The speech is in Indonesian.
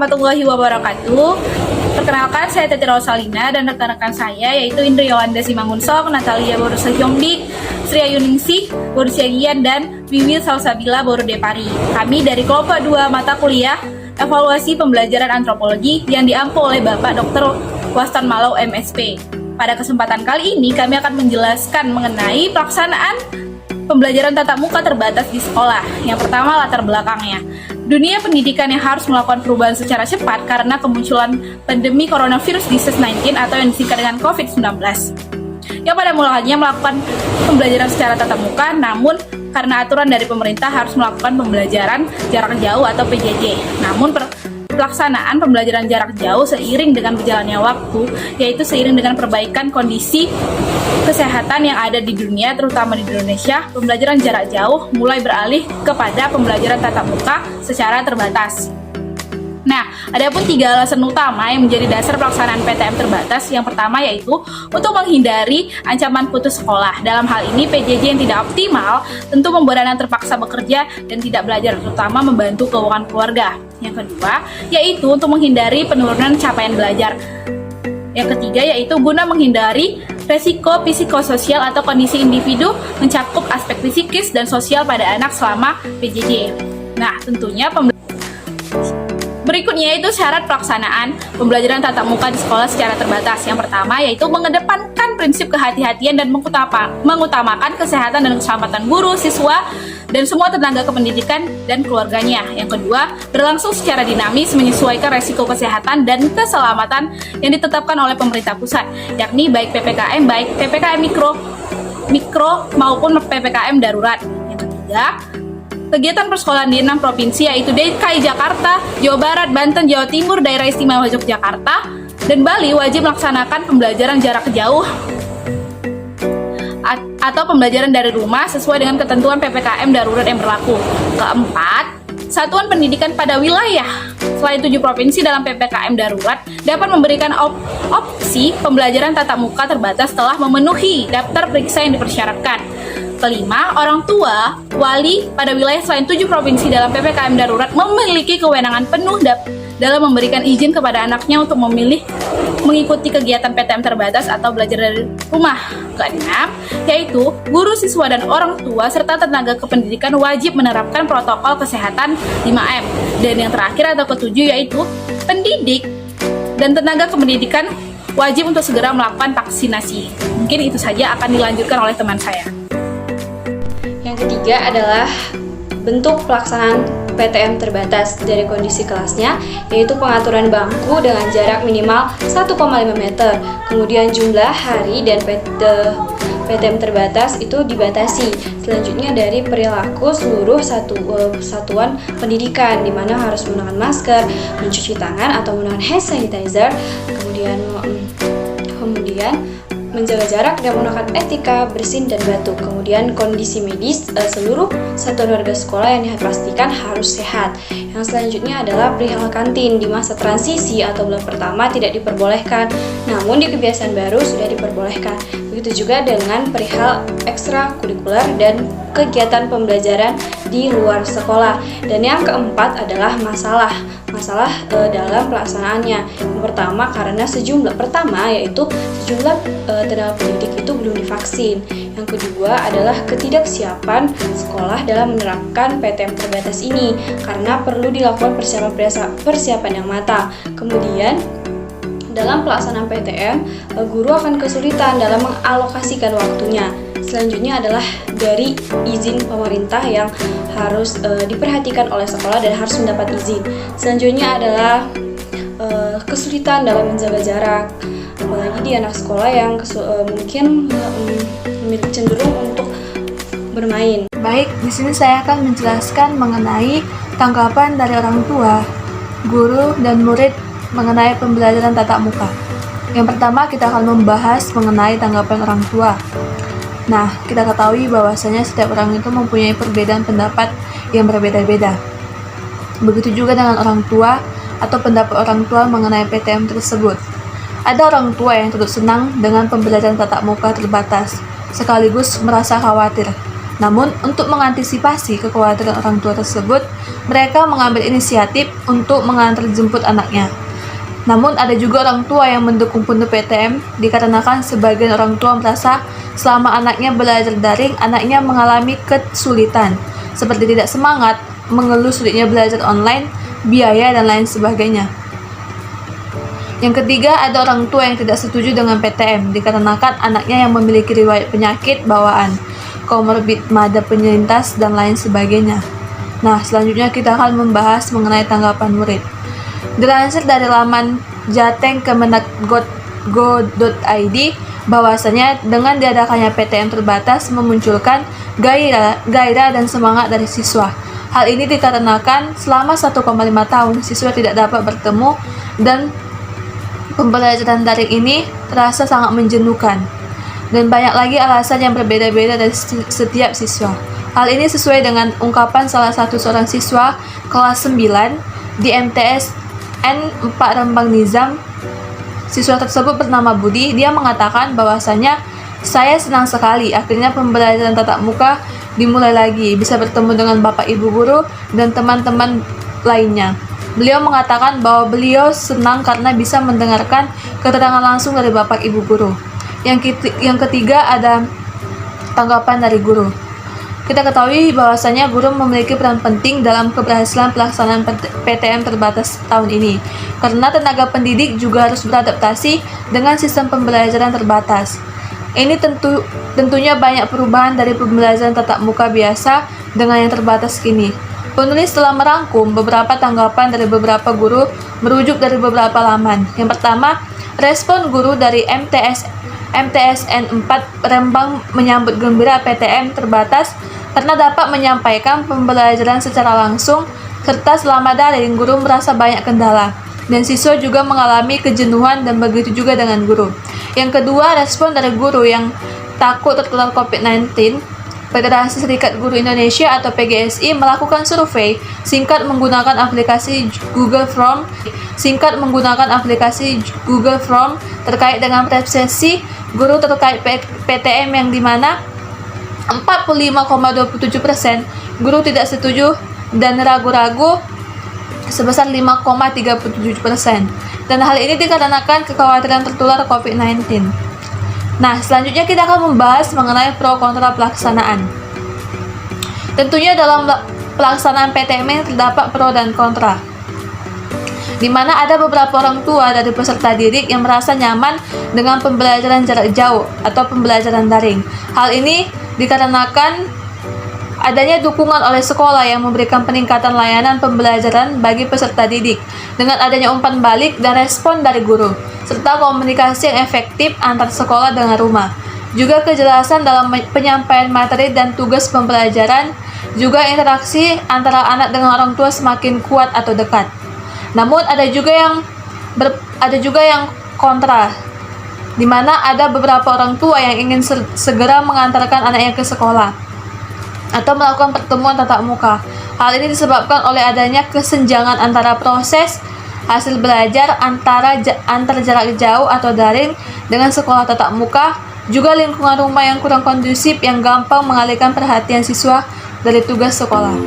warahmatullahi wabarakatuh. Perkenalkan, saya Teti Rosalina dan rekan-rekan saya yaitu Indri Yolanda Simangunsok, Natalia Borusehyongdik, Sri Ayuningsih Borusiagian, dan Wiwil Salsabila Borudepari. Kami dari kelompok 2 mata kuliah Evaluasi Pembelajaran Antropologi yang diampu oleh Bapak Dr. Waston Malau MSP. Pada kesempatan kali ini kami akan menjelaskan mengenai pelaksanaan pembelajaran tatap muka terbatas di sekolah. Yang pertama, latar belakangnya. Dunia pendidikan yang harus melakukan perubahan secara cepat karena kemunculan pandemi coronavirus disease 19 atau yang disingkat dengan COVID-19. Yang pada mulanya melakukan pembelajaran secara tatap muka, namun karena aturan dari pemerintah harus melakukan pembelajaran jarak jauh atau PJJ. Namun pelaksanaan pembelajaran jarak jauh seiring dengan berjalannya waktu, yaitu seiring dengan perbaikan kondisi kesehatan yang ada di dunia, terutama di Indonesia, pembelajaran jarak jauh mulai beralih kepada pembelajaran tatap muka secara terbatas. Nah, ada pun 3 alasan utama yang menjadi dasar pelaksanaan PTM terbatas. Yang pertama yaitu untuk menghindari ancaman putus sekolah. Dalam hal ini, PJJ yang tidak optimal tentu membuat anak terpaksa bekerja dan tidak belajar, terutama membantu keuangan keluarga. Yang kedua, yaitu untuk menghindari penurunan capaian belajar. Yang ketiga, yaitu guna menghindari resiko psikososial atau kondisi individu mencakup aspek psikis dan sosial pada anak selama PJJ. Nah, tentunya berikutnya itu syarat pelaksanaan pembelajaran tatap muka di sekolah secara terbatas. Yang pertama yaitu mengedepankan prinsip kehati-hatian dan mengutamakan kesehatan dan keselamatan guru, siswa, dan semua tenaga kependidikan dan keluarganya. Yang kedua, berlangsung secara dinamis menyesuaikan resiko kesehatan dan keselamatan yang ditetapkan oleh pemerintah pusat, yakni baik PPKM, baik PPKM mikro maupun PPKM darurat. Yang ketiga, kegiatan persekolahan di 6 provinsi yaitu DKI Jakarta, Jawa Barat, Banten, Jawa Timur, Daerah Istimewa Yogyakarta, dan Bali wajib melaksanakan pembelajaran jarak jauh atau pembelajaran dari rumah sesuai dengan ketentuan PPKM darurat yang berlaku. Keempat, satuan pendidikan pada wilayah selain 7 provinsi dalam PPKM darurat dapat memberikan opsi pembelajaran tatap muka terbatas setelah memenuhi daftar periksa yang dipersyaratkan. Kelima, orang tua, wali pada wilayah selain 7 provinsi dalam PPKM darurat memiliki kewenangan penuh dalam memberikan izin kepada anaknya untuk memilih mengikuti kegiatan PTM terbatas atau belajar dari rumah. Keenam, yaitu guru, siswa, dan orang tua serta tenaga kependidikan wajib menerapkan protokol kesehatan 5M. Dan yang terakhir atau ketujuh yaitu pendidik dan tenaga kependidikan wajib untuk segera melakukan vaksinasi. Mungkin itu saja akan dilanjutkan oleh teman saya. Yang ketiga adalah bentuk pelaksanaan PTM terbatas dari kondisi kelasnya, yaitu pengaturan bangku dengan jarak minimal 1,5 meter. Kemudian jumlah hari dan PTM terbatas itu dibatasi. Selanjutnya dari perilaku seluruh satuan pendidikan, di mana harus menggunakan masker, mencuci tangan atau menggunakan hand sanitizer, kemudian menjaga jarak dan menggunakan etika bersin dan batuk. Kemudian kondisi medis seluruh satuan warga sekolah yang dipastikan harus sehat. Yang selanjutnya adalah perihal kantin. Di masa transisi atau bulan pertama tidak diperbolehkan, namun di kebiasaan baru sudah diperbolehkan. Begitu juga dengan perihal ekstrakurikuler dan kegiatan pembelajaran di luar sekolah. Dan yang keempat adalah masalah dalam pelaksanaannya. Yang pertama karena sejumlah tenaga pendidik itu belum divaksin. Yang kedua adalah ketidaksiapan sekolah dalam menerapkan PTM terbatas ini karena perlu dilakukan persiapan yang matang. Kemudian dalam pelaksanaan PTM, guru akan kesulitan dalam mengalokasikan waktunya. Selanjutnya adalah dari izin pemerintah yang harus diperhatikan oleh sekolah dan harus mendapat izin. Selanjutnya adalah kesulitan dalam menjaga jarak, apalagi di anak sekolah yang mungkin cenderung untuk bermain. Baik, di sini saya akan menjelaskan mengenai tanggapan dari orang tua, guru, dan murid mengenai pembelajaran tatap muka. Yang pertama, kita akan membahas mengenai tanggapan orang tua. Nah, kita ketahui bahwasanya setiap orang itu mempunyai perbedaan pendapat yang berbeda-beda. Begitu juga dengan orang tua atau pendapat orang tua mengenai PTM tersebut. Ada orang tua yang turut senang dengan pembelajaran tatap muka terbatas, sekaligus merasa khawatir. Namun, untuk mengantisipasi kekhawatiran orang tua tersebut, mereka mengambil inisiatif untuk mengantar jemput anaknya. Namun ada juga orang tua yang mendukung penuh PTM dikarenakan sebagian orang tua merasa selama anaknya belajar daring, anaknya mengalami kesulitan seperti tidak semangat, mengeluh sulitnya belajar online, biaya, dan lain sebagainya. Yang ketiga, ada orang tua yang tidak setuju dengan PTM dikarenakan anaknya yang memiliki riwayat penyakit bawaan, komorbid, mada penyintas, dan lain sebagainya. Nah, selanjutnya kita akan membahas mengenai tanggapan murid. Dilansir dari laman jateng.kemenak.go.id bahwasanya dengan diadakannya PTM terbatas memunculkan gairah dan semangat dari siswa. Hal ini dikarenakan selama 1,5 tahun siswa tidak dapat bertemu dan pembelajaran daring ini terasa sangat menjenuhkan. Dan banyak lagi alasan yang berbeda-beda dari setiap siswa. Hal ini sesuai dengan ungkapan salah satu seorang siswa kelas 9 di MTS N4 Rembang Nizam. Siswa tersebut bernama Budi. Dia mengatakan bahwasanya saya senang sekali akhirnya pembelajaran tatap muka dimulai lagi, bisa bertemu dengan bapak ibu guru dan teman-teman lainnya. Beliau mengatakan bahwa beliau senang karena bisa mendengarkan keterangan langsung dari bapak ibu guru. Yang ketiga ada tanggapan dari guru. Kita ketahui bahwasanya guru memiliki peran penting dalam keberhasilan pelaksanaan PTM terbatas tahun ini, karena tenaga pendidik juga harus beradaptasi dengan sistem pembelajaran terbatas. Ini tentunya banyak perubahan dari pembelajaran tatap muka biasa dengan yang terbatas kini. Penulis telah merangkum beberapa tanggapan dari beberapa guru merujuk dari beberapa laman. Yang pertama, respon guru dari MTSN 4 Rembang menyambut gembira PTM terbatas karena dapat menyampaikan pembelajaran secara langsung, serta selama daring guru merasa banyak kendala, dan siswa juga mengalami kejenuhan dan begitu juga dengan guru. Yang kedua, respon dari guru yang takut tertular COVID-19. Federasi Serikat Guru Indonesia atau PGSI melakukan survei singkat menggunakan aplikasi Google Form terkait dengan persepsi guru terkait PTM, yang dimana 45,27% guru tidak setuju dan ragu-ragu sebesar 5,37%. Dan hal ini dikarenakan kekhawatiran tertular COVID-19. Nah, selanjutnya kita akan membahas mengenai pro kontra pelaksanaan. Tentunya dalam pelaksanaan PTM ini terdapat pro dan kontra, di mana ada beberapa orang tua dari peserta didik yang merasa nyaman dengan pembelajaran jarak jauh atau pembelajaran daring. Hal ini dikarenakan adanya dukungan oleh sekolah yang memberikan peningkatan layanan pembelajaran bagi peserta didik dengan adanya umpan balik dan respon dari guru, serta komunikasi yang efektif antar sekolah dengan rumah. Juga kejelasan dalam penyampaian materi dan tugas pembelajaran, juga interaksi antara anak dengan orang tua semakin kuat atau dekat. Namun ada juga yang kontra, di mana ada beberapa orang tua yang ingin segera mengantarkan anaknya ke sekolah atau melakukan pertemuan tatap muka. Hal ini disebabkan oleh adanya kesenjangan antara proses hasil belajar antar jarak jauh atau daring dengan sekolah tatap muka, juga lingkungan rumah yang kurang kondusif yang gampang mengalihkan perhatian siswa dari tugas sekolah.